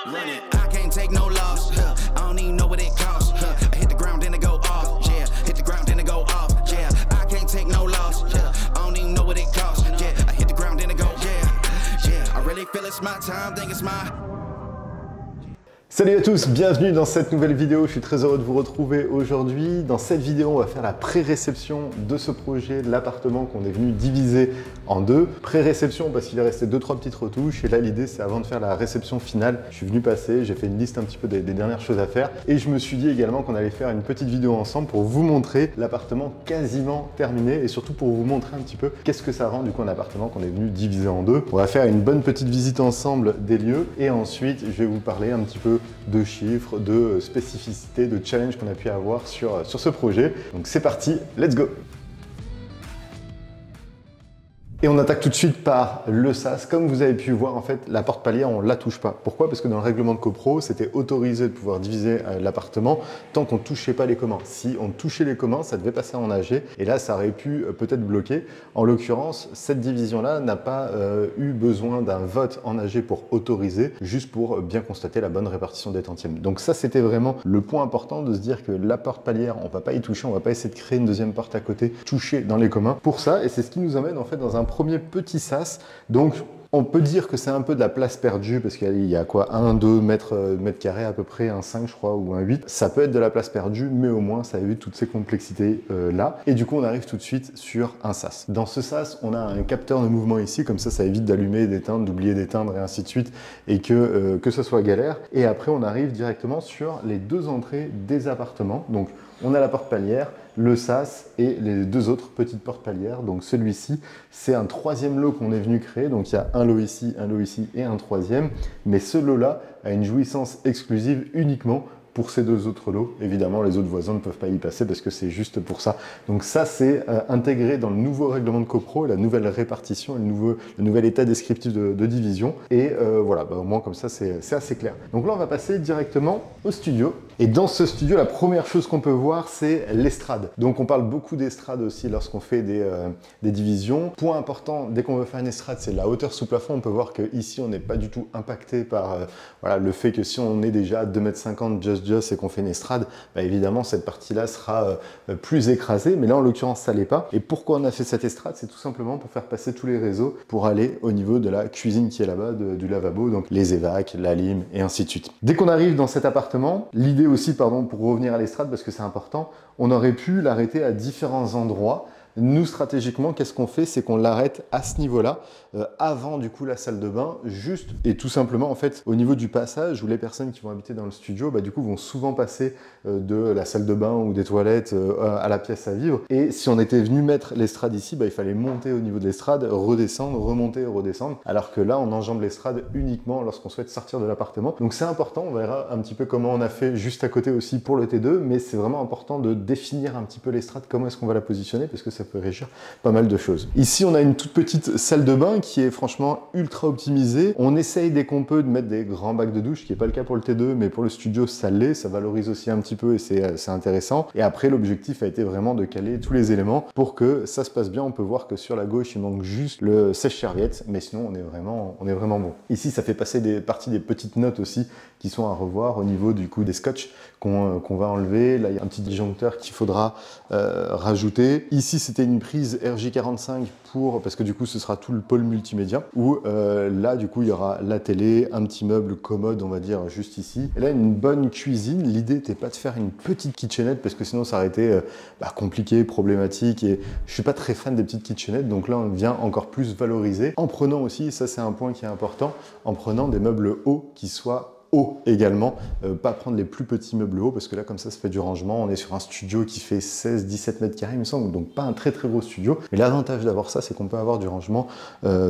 Run it, I can't take no loss. I don't even know what it costs. I hit the ground, then it go off. Yeah, hit the ground, then it go off. Yeah, I can't take no loss. I don't even know what it costs. Yeah, I hit the ground, then it go. Yeah, I really feel it's my time, think it's my. Salut à tous, bienvenue dans cette nouvelle vidéo. Je suis très heureux de vous retrouver aujourd'hui. Dans cette vidéo, on va faire la pré-réception de ce projet, de l'appartement qu'on est venu diviser en deux. Pré-réception parce qu'il est resté 2-3 petites retouches. Et là, l'idée, c'est avant de faire la réception finale, je suis venu passer, j'ai fait une liste un petit peu des dernières choses à faire. Et je me suis dit également qu'on allait faire une petite vidéo ensemble pour vous montrer l'appartement quasiment terminé et surtout pour vous montrer un petit peu qu'est-ce que ça rend du coup un appartement qu'on est venu diviser en deux. On va faire une bonne petite visite ensemble des lieux et ensuite, je vais vous parler un petit peu de chiffres, de spécificités, de challenges qu'on a pu avoir sur ce projet. Donc c'est parti, let's go! Et on attaque tout de suite par le sas. Comme vous avez pu voir, en fait, la porte palière, on ne la touche pas. Pourquoi? Parce que dans le règlement de copro, c'était autorisé de pouvoir diviser l'appartement tant qu'on ne touchait pas les communs. Si on touchait les communs, ça devait passer en AG. Et là, ça aurait pu peut-être bloquer. En l'occurrence, cette division-là n'a pas eu besoin d'un vote en AG pour autoriser, juste pour bien constater la bonne répartition des tantièmes. Donc ça, c'était vraiment le point important de se dire que la porte palière, on ne va pas y toucher, on ne va pas essayer de créer une deuxième porte à côté, toucher dans les communs. Pour ça, et c'est ce qui nous amène en fait dans un premier petit sas. Donc on peut dire que c'est un peu de la place perdue parce qu'il y a quoi, 1-2 mètres carrés à peu près, un 5 je crois ou un 8. Ça peut être de la place perdue, mais au moins ça évite toutes ces complexités là. Et du coup on arrive tout de suite sur un sas. Dans ce sas, on a un capteur de mouvement ici, comme ça évite d'allumer, d'éteindre, d'oublier d'éteindre et ainsi de suite, et que ce soit galère. Et après on arrive directement sur les deux entrées des appartements. Donc on a la porte palière, le sas et les deux autres petites portes palières. Donc celui-ci, c'est un troisième lot qu'on est venu créer. Donc il y a un lot ici et un troisième. Mais ce lot-là a une jouissance exclusive uniquement pour ces deux autres lots. Évidemment, les autres voisins ne peuvent pas y passer parce que c'est juste pour ça. Donc ça, c'est intégré dans le nouveau règlement de copro, la nouvelle répartition, le nouvel état descriptif de division. Et voilà, au moins comme ça, c'est assez clair. Donc là, on va passer directement au studio. Et dans ce studio, la première chose qu'on peut voir, c'est l'estrade. Donc on parle beaucoup d'estrade aussi lorsqu'on fait des divisions. Point important, dès qu'on veut faire une estrade, c'est la hauteur sous plafond. On peut voir qu'ici, on n'est pas du tout impacté par voilà, le fait que si on est déjà à 2,50 m just et qu'on fait une estrade, bah évidemment cette partie-là sera plus écrasée, mais là en l'occurrence ça l'est pas. Et pourquoi on a fait cette estrade? C'est tout simplement pour faire passer tous les réseaux pour aller au niveau de la cuisine qui est là-bas, du lavabo, donc les évacs, la lime et ainsi de suite. Dès qu'on arrive dans cet appartement, l'idée aussi, pardon, pour revenir à l'estrade parce que c'est important, on aurait pu l'arrêter à différents endroits. Nous, stratégiquement, qu'est-ce qu'on fait? C'est qu'on l'arrête à ce niveau-là, avant du coup la salle de bain, juste et tout simplement en fait au niveau du passage où les personnes qui vont habiter dans le studio, bah, du coup vont souvent passer de la salle de bain ou des toilettes à la pièce à vivre. Et si on était venu mettre l'estrade ici, bah, il fallait monter au niveau de l'estrade, redescendre, remonter et redescendre, alors que là on enjambe l'estrade uniquement lorsqu'on souhaite sortir de l'appartement. Donc c'est important, on verra un petit peu comment on a fait juste à côté aussi pour le T2, mais c'est vraiment important de définir un petit peu l'estrade, comment est-ce qu'on va la positionner parce que ça peut régir pas mal de choses. Ici, on a une toute petite salle de bain qui est franchement ultra optimisée. On essaye dès qu'on peut de mettre des grands bacs de douche, ce qui n'est pas le cas pour le T2, mais pour le studio, ça l'est, ça valorise aussi un petit peu et c'est intéressant. Et après, l'objectif a été vraiment de caler tous les éléments pour que ça se passe bien. On peut voir que sur la gauche, il manque juste le sèche-serviette, mais sinon, on est vraiment bon. Ici, ça fait passer partie des petites notes aussi qui sont à revoir au niveau du coup des scotch qu'on va enlever. Là, il y a un petit disjoncteur qu'il faudra rajouter. Ici, c'était une prise RJ45 parce que du coup, ce sera tout le pôle multimédia où là, du coup, il y aura la télé, un petit meuble commode, on va dire, juste ici. Et là, une bonne cuisine. L'idée n'était pas de faire une petite kitchenette parce que sinon, ça aurait été compliqué, problématique et je suis pas très fan des petites kitchenettes. Donc là, on vient encore plus valoriser en prenant aussi, ça c'est un point qui est important, en prenant des meubles hauts qui soient haut également, pas prendre les plus petits meubles hauts parce que là comme ça fait du rangement. On est sur un studio qui fait 16-17 mètres carrés il me semble, donc pas un très gros studio, mais l'avantage d'avoir ça c'est qu'on peut avoir du rangement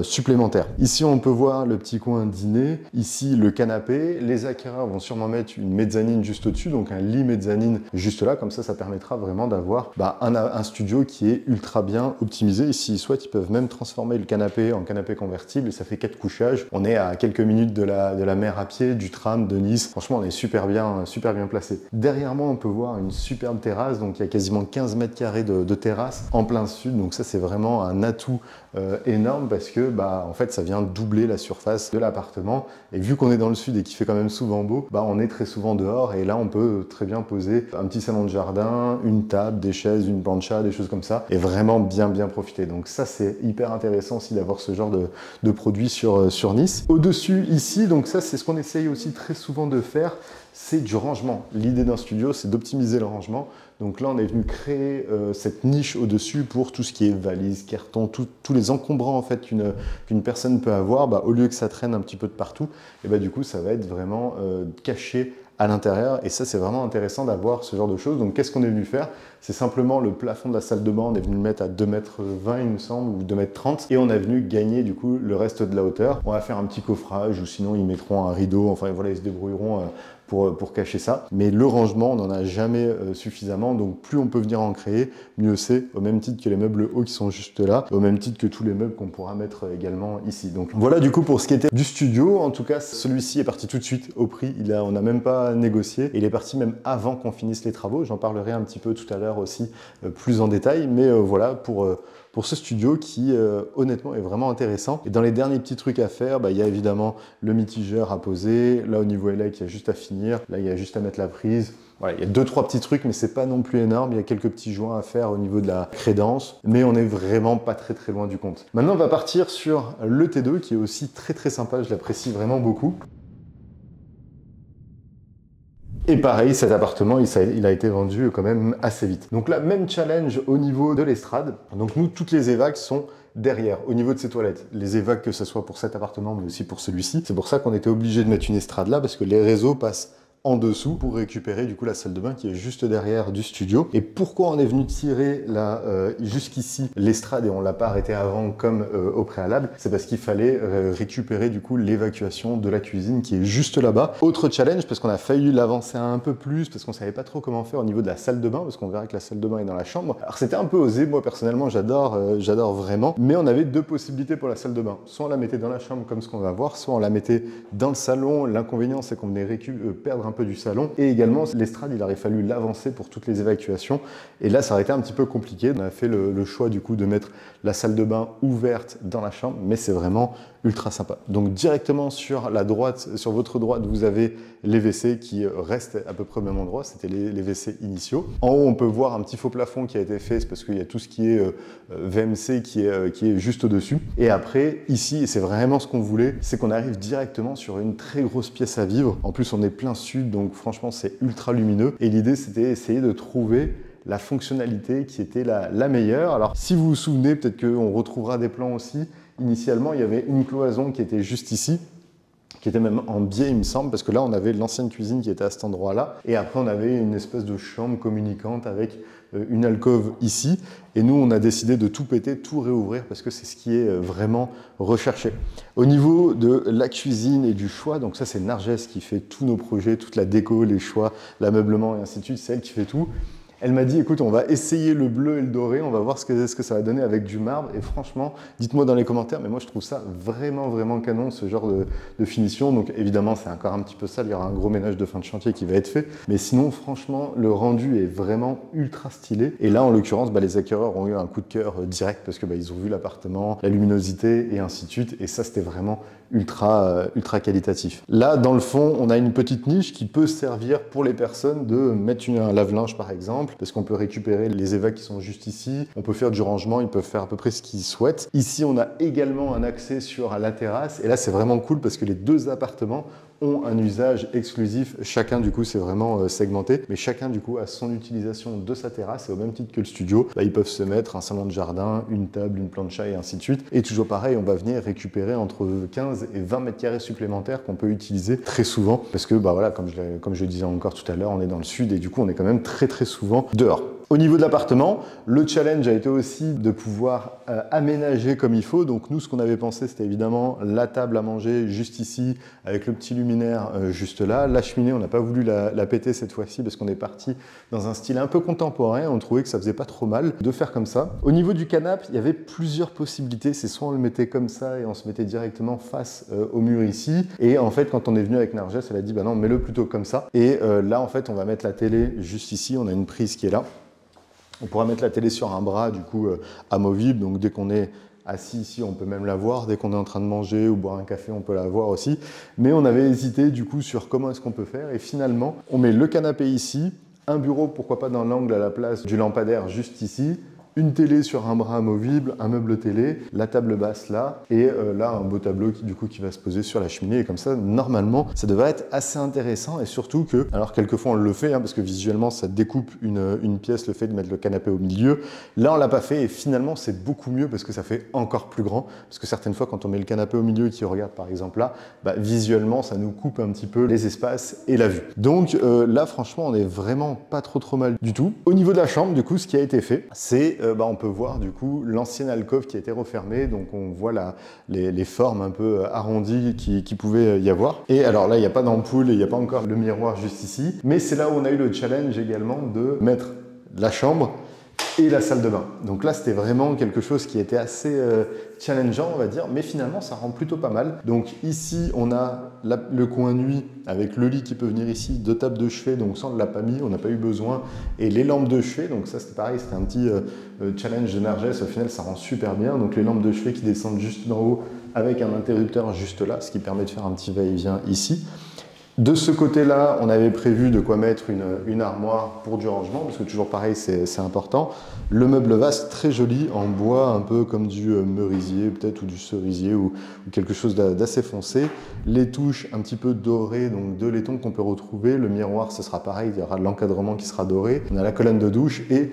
supplémentaire. Ici on peut voir le petit coin dîner, ici le canapé. Les acquéreurs vont sûrement mettre une mezzanine juste au-dessus, donc un lit mezzanine juste là, comme ça permettra vraiment d'avoir un studio qui est ultra bien optimisé. Et s'ils souhaitent, ils peuvent même transformer le canapé en canapé convertible et ça fait 4 couchages. On est à quelques minutes de la mer à pied, du tram tram de Nice. Franchement, on est super bien placé. Derrière moi, on peut voir une superbe terrasse. Donc, il y a quasiment 15 mètres carrés de terrasse en plein sud. Donc, ça, c'est vraiment un atout énorme parce que, en fait, ça vient doubler la surface de l'appartement. Et vu qu'on est dans le sud et qu'il fait quand même souvent beau, on est très souvent dehors. Et là, on peut très bien poser un petit salon de jardin, une table, des chaises, une plancha, des choses comme ça. Et vraiment bien profiter. Donc, ça, c'est hyper intéressant aussi d'avoir ce genre de produit sur Nice. Au-dessus, ici, donc ça, c'est ce qu'on essaye aussi très souvent de faire, c'est du rangement. L'idée d'un studio, c'est d'optimiser le rangement. Donc là, on est venu créer cette niche au-dessus pour tout ce qui est valises, cartons, tous les encombrants en fait qu'une personne peut avoir. Au lieu que ça traîne un petit peu de partout, et du coup, ça va être vraiment caché à l'intérieur. Et ça, c'est vraiment intéressant d'avoir ce genre de choses. Donc, qu'est-ce qu'on est venu faire? C'est simplement le plafond de la salle de bain, on est venu le mettre à 2,20 m, il me semble, ou 2,30 m. Et on a venu gagner du coup le reste de la hauteur. On va faire un petit coffrage, ou sinon ils mettront un rideau. Enfin voilà, ils se débrouilleront pour cacher ça. Mais le rangement, on n'en a jamais suffisamment. Donc plus on peut venir en créer, mieux c'est. Au même titre que les meubles hauts qui sont juste là. Au même titre que tous les meubles qu'on pourra mettre également ici. Donc voilà du coup pour ce qui était du studio. En tout cas, celui-ci est parti tout de suite au prix. On n'a même pas négocié. Il est parti même avant qu'on finisse les travaux. J'en parlerai un petit peu tout à l'heure aussi plus en détail. Mais voilà pour ce studio qui honnêtement est vraiment intéressant. Et dans les derniers petits trucs à faire, il y a évidemment le mitigeur à poser. Là au niveau élec, il y a juste à finir. Là il y a juste à mettre la prise. Voilà, il y a 2-3 petits trucs, mais c'est pas non plus énorme. Il y a quelques petits joints à faire au niveau de la crédence, mais on est vraiment pas très loin du compte. Maintenant on va partir sur le T2 qui est aussi très sympa. Je l'apprécie vraiment beaucoup. Et pareil, cet appartement, il a été vendu quand même assez vite. Donc là, même challenge au niveau de l'estrade. Donc nous, toutes les évacs sont derrière, au niveau de ces toilettes. Les évacs, que ce soit pour cet appartement, mais aussi pour celui-ci. C'est pour ça qu'on était obligé de mettre une estrade là, parce que les réseaux passent en dessous pour récupérer du coup la salle de bain qui est juste derrière du studio. Et pourquoi on est venu tirer là jusqu'ici l'estrade et on l'a pas arrêté avant comme au préalable, c'est parce qu'il fallait récupérer du coup l'évacuation de la cuisine qui est juste là-bas. Autre challenge parce qu'on a failli l'avancer un peu plus parce qu'on savait pas trop comment faire au niveau de la salle de bain parce qu'on verra que la salle de bain est dans la chambre. Alors c'était un peu osé, moi personnellement j'adore vraiment, mais on avait deux possibilités pour la salle de bain. Soit on la mettait dans la chambre comme ce qu'on va voir, soit on la mettait dans le salon. L'inconvénient c'est qu'on venait perdre un peu du salon et également l'estrade il aurait fallu l'avancer pour toutes les évacuations et là ça aurait été un petit peu compliqué. On a fait le choix du coup de mettre la salle de bain ouverte dans la chambre, mais c'est vraiment ultra sympa. Donc directement sur la droite, sur votre droite, vous avez les WC qui restent à peu près au même endroit, c'était les WC initiaux. En haut on peut voir un petit faux plafond qui a été fait, c'est parce qu'il y a tout ce qui est VMC qui est juste au-dessus. Et après ici, et c'est vraiment ce qu'on voulait, c'est qu'on arrive directement sur une très grosse pièce à vivre. En plus on est plein sud, donc franchement c'est ultra lumineux. Et l'idée c'était essayer de trouver la fonctionnalité qui était la meilleure. Alors si vous vous souvenez, peut-être qu'on retrouvera des plans aussi. Initialement, il y avait une cloison qui était juste ici, qui était même en biais, il me semble, parce que là, on avait l'ancienne cuisine qui était à cet endroit-là. Et après, on avait une espèce de chambre communicante avec une alcôve ici. Et nous, on a décidé de tout péter, tout réouvrir, parce que c'est ce qui est vraiment recherché. Au niveau de la cuisine et du choix, donc ça, c'est Narges qui fait tous nos projets, toute la déco, les choix, l'ameublement et ainsi de suite. C'est elle qui fait tout. Elle m'a dit, écoute, on va essayer le bleu et le doré, on va voir ce que ça va donner avec du marbre. Et franchement, dites-moi dans les commentaires, mais moi je trouve ça vraiment canon, ce genre de finition. Donc évidemment, c'est encore un petit peu sale, il y aura un gros ménage de fin de chantier qui va être fait. Mais sinon, franchement, le rendu est vraiment ultra stylé. Et là, en l'occurrence, les acquéreurs ont eu un coup de cœur direct parce que ils ont vu l'appartement, la luminosité et ainsi de suite. Et ça, c'était vraiment ultra qualitatif. Là, dans le fond, on a une petite niche qui peut servir pour les personnes de mettre un lave-linge par exemple, parce qu'on peut récupérer les évacs qui sont juste ici, on peut faire du rangement, ils peuvent faire à peu près ce qu'ils souhaitent. Ici, on a également un accès sur la terrasse, et là, c'est vraiment cool parce que les deux appartements ont un usage exclusif. Chacun, du coup, c'est vraiment segmenté, mais chacun, du coup, a son utilisation de sa terrasse, et au même titre que le studio, ils peuvent se mettre un salon de jardin, une table, une plancha, et ainsi de suite. Et toujours pareil, on va venir récupérer entre 15 et 20 mètres carrés supplémentaires qu'on peut utiliser très souvent, parce que, voilà, comme je le disais encore tout à l'heure, on est dans le sud, et du coup, on est quand même très souvent dehors. Au niveau de l'appartement, le challenge a été aussi de pouvoir aménager comme il faut. Donc nous, ce qu'on avait pensé, c'était évidemment la table à manger juste ici, avec le petit luminaire juste là. La cheminée, on n'a pas voulu la péter cette fois-ci parce qu'on est parti dans un style un peu contemporain. On trouvait que ça faisait pas trop mal de faire comme ça. Au niveau du canapé, il y avait plusieurs possibilités. C'est soit on le mettait comme ça et on se mettait directement face au mur ici. Et en fait, quand on est venu avec Narges, elle a dit, bah non, mets-le plutôt comme ça. Et là, en fait, on va mettre la télé juste ici. On a une prise qui est là. On pourra mettre la télé sur un bras, du coup, amovible. Donc, dès qu'on est assis ici, on peut même la voir. Dès qu'on est en train de manger ou boire un café, on peut la voir aussi. Mais on avait hésité, du coup, sur comment est-ce qu'on peut faire. Et finalement, on met le canapé ici, un bureau, pourquoi pas dans l'angle à la place du lampadaire juste ici, une télé sur un bras amovible, un meuble télé, la table basse là, et là un beau tableau qui va se poser sur la cheminée. Et comme ça, normalement, ça devrait être assez intéressant. Et surtout que, alors quelquefois on le fait, parce que visuellement ça découpe une pièce, le fait de mettre le canapé au milieu. Là on l'a pas fait et finalement c'est beaucoup mieux parce que ça fait encore plus grand. Parce que certaines fois quand on met le canapé au milieu et qu'il regarde par exemple là, visuellement ça nous coupe un petit peu les espaces et la vue. Donc là franchement on est vraiment pas trop mal du tout. Au niveau de la chambre, du coup, ce qui a été fait, c'est on peut voir du coup l'ancienne alcôve qui a été refermée, donc on voit les formes un peu arrondies qui pouvait y avoir. Et alors là, il n'y a pas d'ampoule et il n'y a pas encore le miroir juste ici, mais c'est là où on a eu le challenge également de mettre la chambre et la salle de bain. Donc là, c'était vraiment quelque chose qui était assez challengeant, on va dire, mais finalement, ça rend plutôt pas mal. Donc ici, on a le coin nuit avec le lit qui peut venir ici, 2 tables de chevet, donc ça, on ne l'a pas mis, on n'a pas eu besoin, et les lampes de chevet, donc ça, c'était pareil, c'était un petit challenge de Narges, au final, ça rend super bien. Donc les lampes de chevet qui descendent juste d'en haut avec un interrupteur juste là, ce qui permet de faire un petit va-et-vient ici. De ce côté-là, on avait prévu de quoi mettre une armoire pour du rangement, parce que toujours pareil, c'est important. Le meuble vase, très joli, en bois, un peu comme du merisier peut-être, ou du cerisier, ou quelque chose d'assez foncé. Les touches un petit peu dorées, donc de laiton qu'on peut retrouver. Le miroir, ce sera pareil, il y aura l'encadrement qui sera doré. On a la colonne de douche et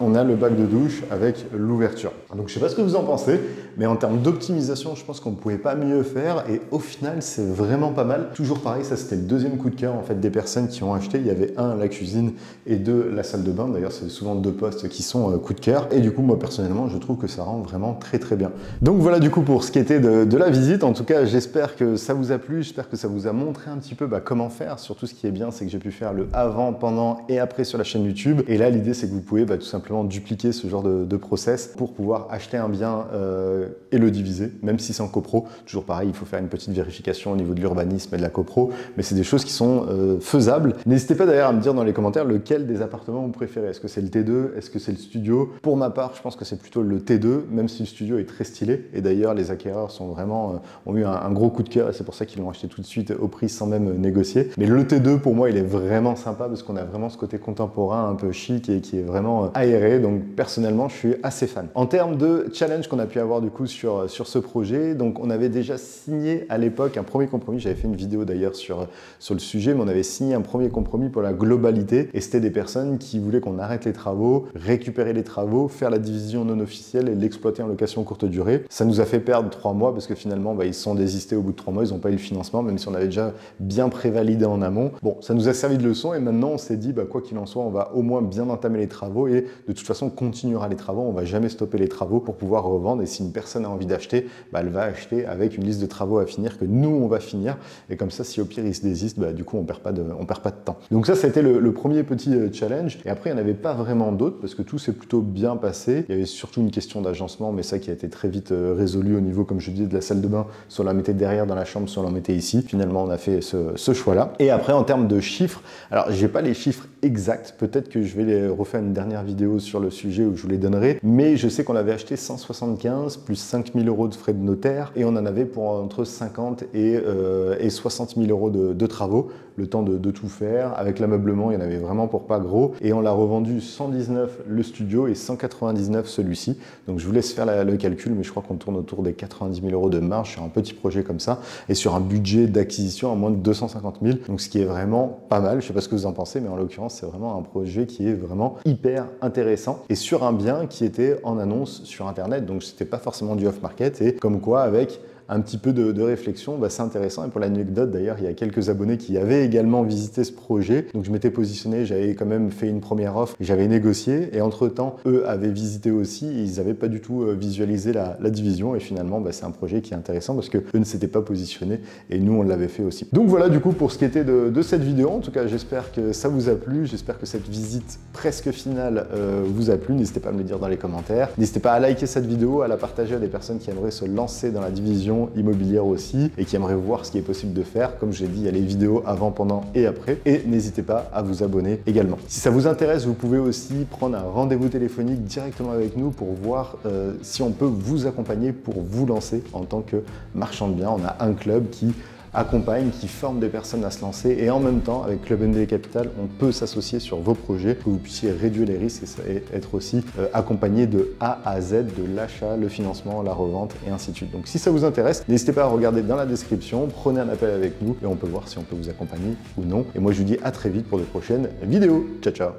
on a le bac de douche avec l'ouverture. Donc je ne sais pas ce que vous en pensez, mais en termes d'optimisation, je pense qu'on ne pouvait pas mieux faire et au final, c'est vraiment pas mal. Toujours pareil, ça c'était le deuxième coup de cœur en fait des personnes qui ont acheté. Il y avait un, la cuisine et 2, la salle de bain. D'ailleurs, c'est souvent 2 postes qui sont coup de cœur. Et du coup, moi personnellement, je trouve que ça rend vraiment très bien. Donc voilà du coup pour ce qui était de la visite. En tout cas, j'espère que ça vous a plu. J'espère que ça vous a montré un petit peu comment faire. Surtout ce qui est bien, c'est que j'ai pu faire le avant, pendant et après sur la chaîne YouTube. Et là, l'idée, c'est que vous pouvez tout simplement dupliquer ce genre de process pour pouvoir acheter un bien et le diviser, même si c'est en copro. Toujours pareil, il faut faire une petite vérification au niveau de l'urbanisme et de la copro, mais c'est des choses qui sont faisables. N'hésitez pas d'ailleurs à me dire dans les commentaires lequel des appartements vous préférez. Est-ce que c'est le T2? Est-ce que c'est le studio? Pour ma part, je pense que c'est plutôt le T2, même si le studio est très stylé. Et d'ailleurs, les acquéreurs ont eu un gros coup de cœur et c'est pour ça qu'ils l'ont acheté tout de suite au prix sans même négocier. Mais le T2, pour moi, il est vraiment sympa parce qu'on a vraiment ce côté contemporain, un peu chic et qui est vraiment aéré. Donc personnellement, je suis assez fan. En termes de challenge qu'on a pu avoir du coup sur ce projet, donc on avait déjà signé à l'époque un premier compromis. J'avais fait une vidéo d'ailleurs sur le sujet, mais on avait signé un premier compromis pour la globalité et c'était des personnes qui voulaient qu'on arrête les travaux, récupérer les travaux, faire la division non officielle et l'exploiter en location courte durée. Ça nous a fait perdre 3 mois parce que finalement, ils se sont désistés au bout de 3 mois, ils n'ont pas eu le financement, même si on avait déjà bien prévalidé en amont. Bon, ça nous a servi de leçon et maintenant on s'est dit, quoi qu'il en soit, on va au moins bien entamer les travaux et de toute façon, on continuera les travaux, on va jamais stopper les travaux pour pouvoir revendre. Et si une personne a envie d'acheter, elle va acheter avec une liste de travaux à finir que nous, on va finir. Et comme ça, si au pire, il se désiste, du coup, on perd pas de temps. Donc ça, c'était le premier petit challenge. Et après, il n'y en avait pas vraiment d'autres parce que tout s'est plutôt bien passé. Il y avait surtout une question d'agencement, mais ça qui a été très vite résolu au niveau, comme je disais, de la salle de bain. Soit on la mettait derrière dans la chambre, soit on la mettait ici. Finalement, on a fait ce choix-là. Et après, en termes de chiffres, alors, j'ai pas les chiffres exacts. Peut-être que je vais les refaire une dernière vidéo sur le sujet où je vous les donnerai, mais je sais qu'on avait acheté 175 plus 5 000 € de frais de notaire et on en avait pour entre 50 et 60 000 € de travaux, le temps de tout faire. Avec l'ameublement, il y en avait vraiment pour pas gros et on l'a revendu 119 le studio et 199 celui-ci. Donc je vous laisse faire le calcul, mais je crois qu'on tourne autour des 90 000 € de marge sur un petit projet comme ça et sur un budget d'acquisition à moins de 250 000. Donc ce qui est vraiment pas mal. Je sais pas ce que vous en pensez, mais en l'occurrence, c'est vraiment un projet qui est vraiment hyper intéressant et sur un bien qui était en annonce sur internet, donc c'était pas forcément du off-market et comme quoi avec un petit peu de réflexion, bah, c'est intéressant. Et pour l'anecdote d'ailleurs, il y a quelques abonnés qui avaient également visité ce projet. Donc je m'étais positionné, j'avais quand même fait une première offre, j'avais négocié et entre-temps, eux avaient visité aussi et ils n'avaient pas du tout visualisé la division et finalement, bah, c'est un projet qui est intéressant parce que eux ne s'étaient pas positionnés et nous, on l'avait fait aussi. Donc voilà du coup pour ce qui était de cette vidéo. En tout cas, j'espère que ça vous a plu, j'espère que cette visite presque finale vous a plu. N'hésitez pas à me le dire dans les commentaires. N'hésitez pas à liker cette vidéo, à la partager à des personnes qui aimeraient se lancer dans la division immobilière aussi et qui aimeraient voir ce qui est possible de faire. Comme je l'ai dit, il y a les vidéos avant, pendant et après. Et n'hésitez pas à vous abonner également. Si ça vous intéresse, vous pouvez aussi prendre un rendez-vous téléphonique directement avec nous pour voir si on peut vous accompagner pour vous lancer en tant que marchand de biens. On a un club qui accompagne, qui forme des personnes à se lancer et en même temps avec Club NDE Capital on peut s'associer sur vos projets, que vous puissiez réduire les risques et être aussi accompagné de A à Z, de l'achat, le financement, la revente et ainsi de suite. Donc si ça vous intéresse, n'hésitez pas à regarder dans la description, prenez un appel avec nous et on peut voir si on peut vous accompagner ou non. Et moi je vous dis à très vite pour de prochaines vidéos. Ciao ciao.